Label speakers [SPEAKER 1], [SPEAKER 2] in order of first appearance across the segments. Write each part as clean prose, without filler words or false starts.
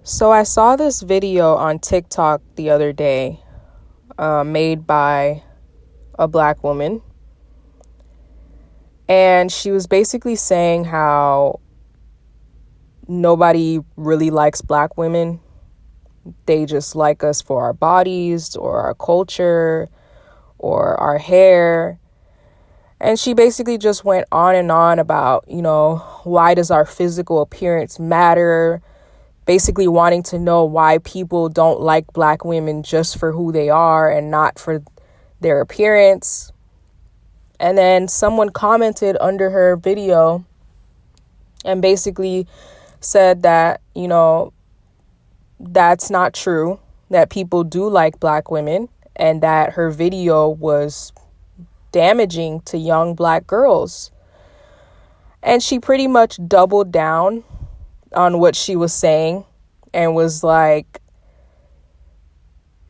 [SPEAKER 1] So I saw this video on TikTok the other day, made by a black woman. And she was basically saying how nobody really likes black women. They just like us for our bodies or our culture or our hair. And she basically just went on and on about, why does our physical appearance matter? Basically wanting to know why people don't like black women just for who they are and not for their appearance. And then someone commented under her video and basically said that, that's not true, that people do like black women, and that her video was damaging to young black girls. And she pretty much doubled down on what she was saying and was like,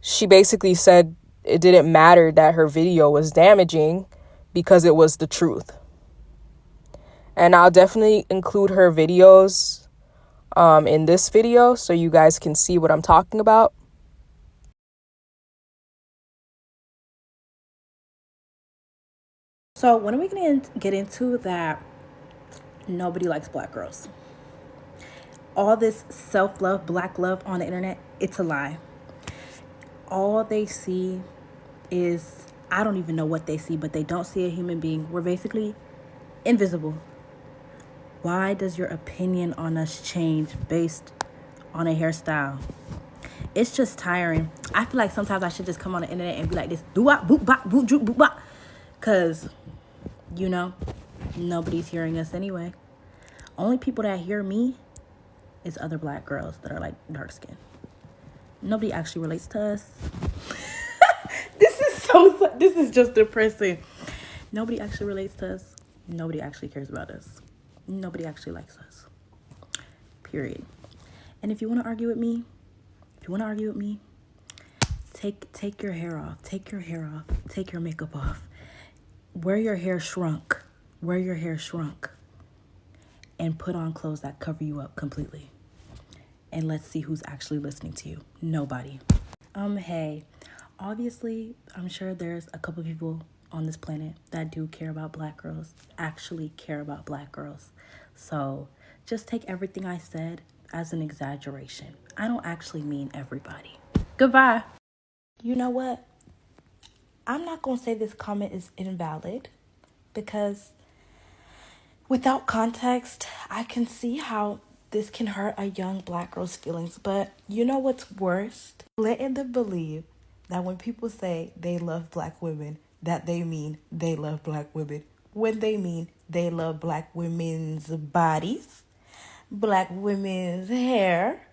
[SPEAKER 1] she basically said it didn't matter that her video was damaging because it was the truth. And I'll definitely include her videos in this video so you guys can see what I'm talking about.
[SPEAKER 2] So when are we going to get into that nobody likes black girls? All this self-love, black love on the internet, it's a lie. All they see is, I don't even know what they see, but they don't see a human being. We're basically invisible. Why does your opinion on us change based on a hairstyle? It's just tiring. I feel like sometimes I should just come on the internet and be like this, doo-wop, boop-bop, boop-joop, boop-bop. Because, nobody's hearing us anyway. Only people that hear me is other black girls that are like dark skin. Nobody actually relates to us. This is just depressing. Nobody actually relates to us. Nobody actually cares about us. Nobody actually likes us. Period. And if you want to argue with me, take your hair off. Take your hair off. Take your makeup off. Wear your hair shrunk. And put on clothes that cover you up completely. And let's see who's actually listening to you. Nobody. Hey, obviously, I'm sure there's a couple people on this planet that do care about black girls, actually care about black girls. So just take everything I said as an exaggeration. I don't actually mean everybody. Goodbye. You know what? I'm not going to say this comment is invalid because without context, I can see how this can hurt a young black girl's feelings. But you know what's worst? Letting them believe that when people say they love black women, that they mean they love black women. When they mean they love black women's bodies, black women's hair,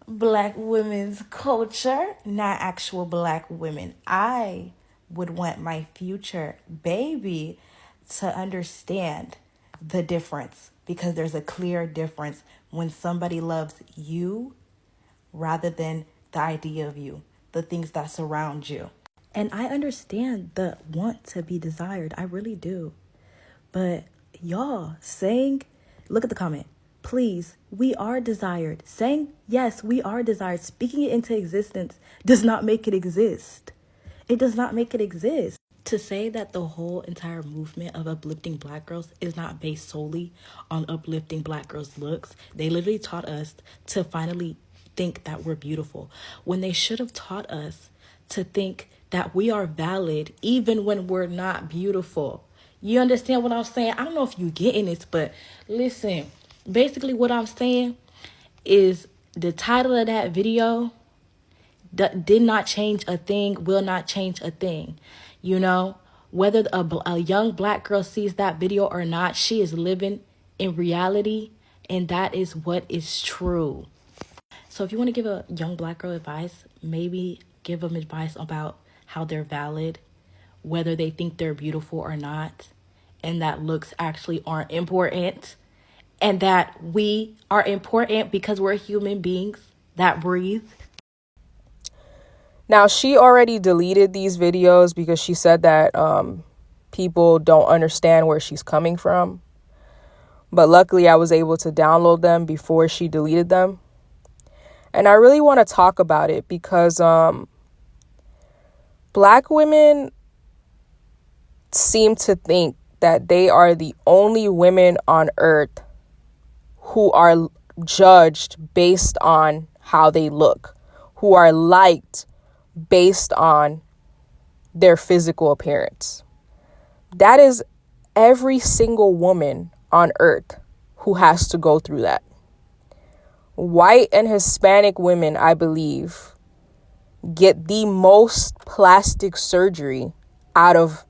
[SPEAKER 2] black women's culture, not actual black women. I would want my future baby to understand the difference, because there's a clear difference when somebody loves you rather than the idea of you, the things that surround you. And I understand the want to be desired. I really do. But y'all saying, look at the comment. Please, we are desired. Saying, yes, we are desired. Speaking it into existence does not make it exist. It does not make it exist. To say that the whole entire movement of uplifting black girls is not based solely on uplifting black girls' looks. They literally taught us to finally think that we're beautiful, when they should have taught us to think that we are valid even when we're not beautiful. You understand what I'm saying? I don't know if you're getting this, but listen, basically what I'm saying is the title of that video did not change a thing, will not change a thing. Whether a young black girl sees that video or not, she is living in reality, and that is what is true. So if you want to give a young black girl advice, maybe give them advice about how they're valid, whether they think they're beautiful or not, and that looks actually aren't important, and that we are important because we're human beings that breathe.
[SPEAKER 1] Now, she already deleted these videos because she said that people don't understand where she's coming from. But luckily, I was able to download them before she deleted them. And I really want to talk about it because Black women seem to think that they are the only women on earth who are judged based on how they look, who are liked based on their physical appearance. That is every single woman on earth who has to go through that. White and Hispanic women, I believe, get the most plastic surgery out of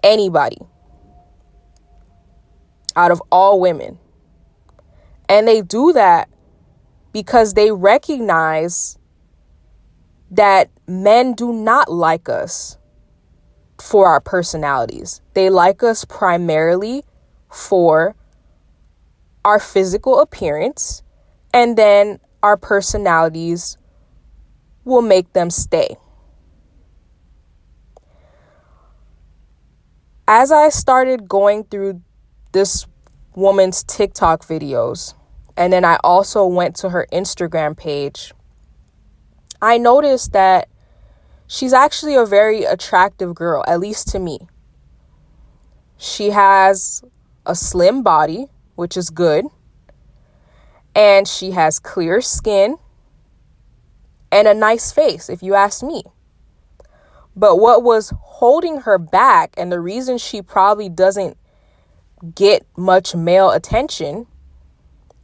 [SPEAKER 1] anybody, out of all women. And they do that because they recognize that men do not like us for our personalities. They like us primarily for our physical appearance, and then our personalities will make them stay. As I started going through this woman's TikTok videos, and then I also went to her Instagram page, I noticed that she's actually a very attractive girl, at least to me. She has a slim body, which is good, and she has clear skin and a nice face, if you ask me. But what was holding her back, and the reason she probably doesn't get much male attention,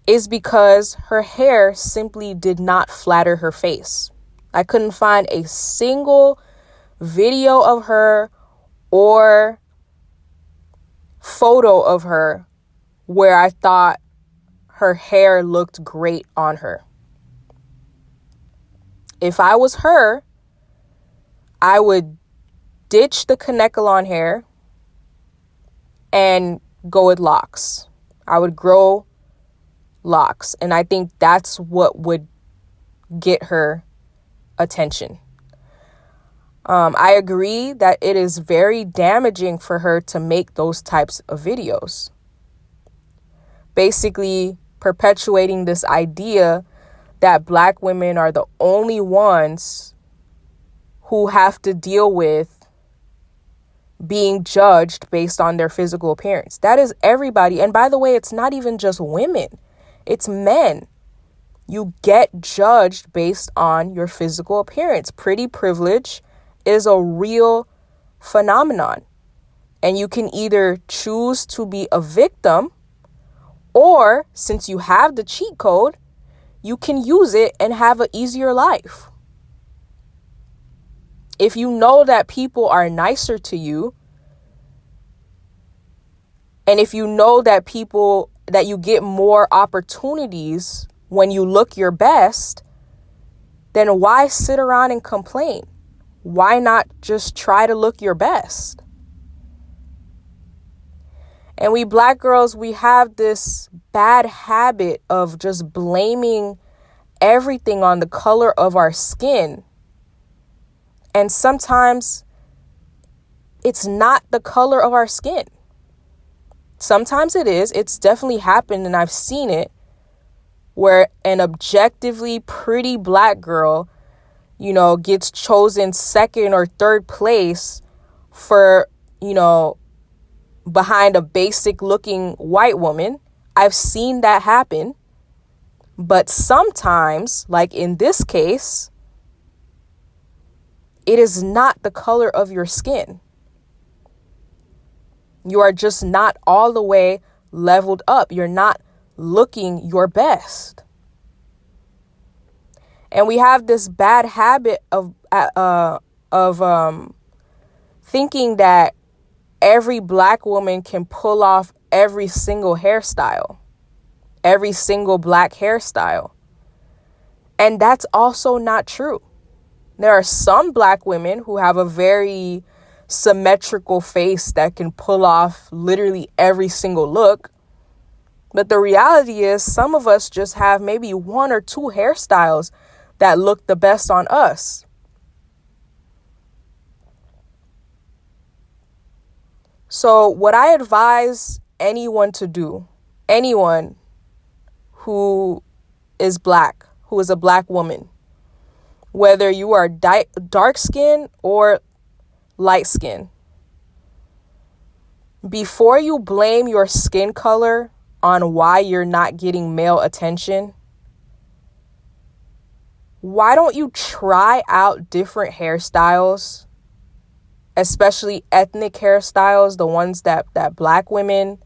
[SPEAKER 1] is because her hair simply did not flatter her face. I couldn't find a single video of her or photo of her where I thought her hair looked great on her. If I was her, I would ditch the Kanekalon hair and go with locks. I would grow locks. And I think that's what would get her attention. I agree that it is very damaging for her to make those types of videos. Basically perpetuating this idea that Black women are the only ones who have to deal with being judged based on their physical appearance. That is everybody. And by the way, it's not even just women. It's men. You get judged based on your physical appearance. Pretty privilege is a real phenomenon. And you can either choose to be a victim, or since you have the cheat code, you can use it and have an easier life. If you know that people are nicer to you, and if you know that you get more opportunities when you look your best, then why sit around and complain? Why not just try to look your best? And we Black girls, we have this bad habit of just blaming everything on the color of our skin. And sometimes it's not the color of our skin. Sometimes it is. It's definitely happened, and I've seen it, where an objectively pretty Black girl, gets chosen second or third place for, behind a basic looking white woman. I've seen that happen. But sometimes, like in this case, it is not the color of your skin. You are just not all the way leveled up. You're not looking your best. And we have this bad habit of thinking that every Black woman can pull off every single hairstyle, every single Black hairstyle. And that's also not true. There are some Black women who have a very symmetrical face that can pull off literally every single look. But the reality is, some of us just have maybe one or two hairstyles that look the best on us. So what I advise anyone to do, anyone who is Black, who is a black woman, whether you are dark skin or light skin, before you blame your skin color on why you're not getting male attention, why don't you try out different hairstyles, especially ethnic hairstyles, the ones that black women,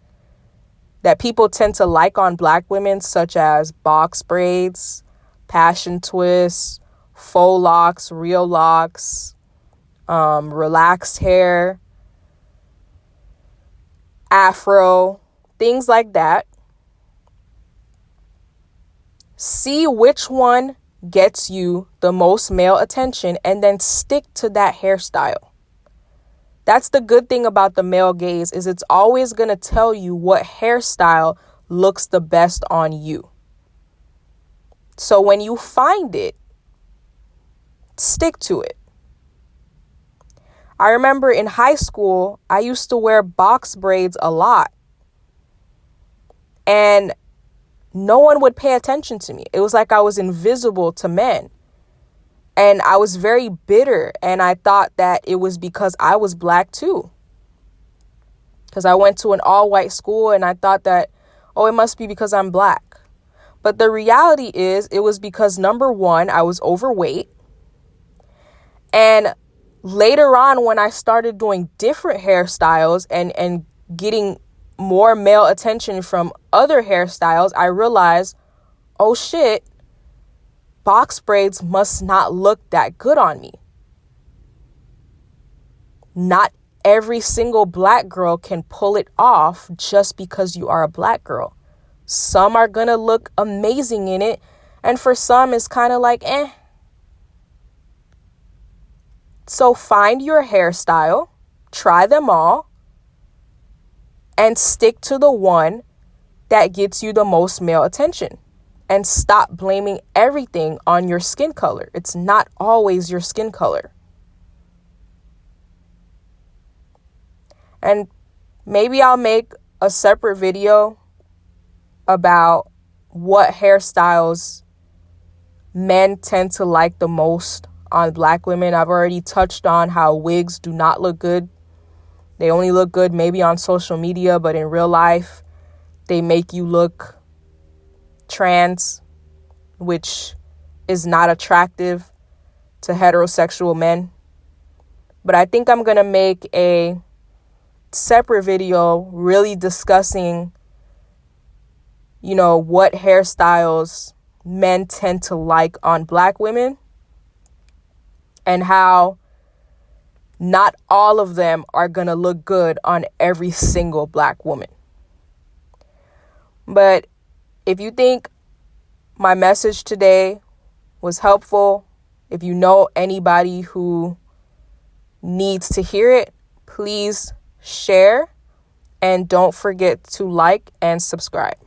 [SPEAKER 1] that people tend to like on black women, such as box braids, passion twists, faux locks, real locks, relaxed hair, afro, things like that. See which one gets you the most male attention and then stick to that hairstyle. That's the good thing about the male gaze, is it's always going to tell you what hairstyle looks the best on you. So when you find it, stick to it. I remember in high school, I used to wear box braids a lot. And no one would pay attention to me. It was like I was invisible to men. And I was very bitter. And I thought that it was because I was black too. Because I went to an all-white school and I thought that, oh, it must be because I'm black. But the reality is, it was because, number one, I was overweight. And later on, when I started doing different hairstyles and getting more male attention from other hairstyles, I realized, oh shit, box braids must not look that good on me. Not every single black girl can pull it off just because you are a black girl. Some are gonna look amazing in it, and for some it's kind of like eh. So find your hairstyle, try them all, and stick to the one that gets you the most male attention. And stop blaming everything on your skin color. It's not always your skin color. And maybe I'll make a separate video about what hairstyles men tend to like the most on black women. I've already touched on how wigs do not look good. They only look good maybe on social media, but in real life, they make you look trans, which is not attractive to heterosexual men. But I think I'm going to make a separate video really discussing, what hairstyles men tend to like on black women and how not all of them are going to look good on every single black woman. But if you think my message today was helpful, if you know anybody who needs to hear it, please share and don't forget to like and subscribe.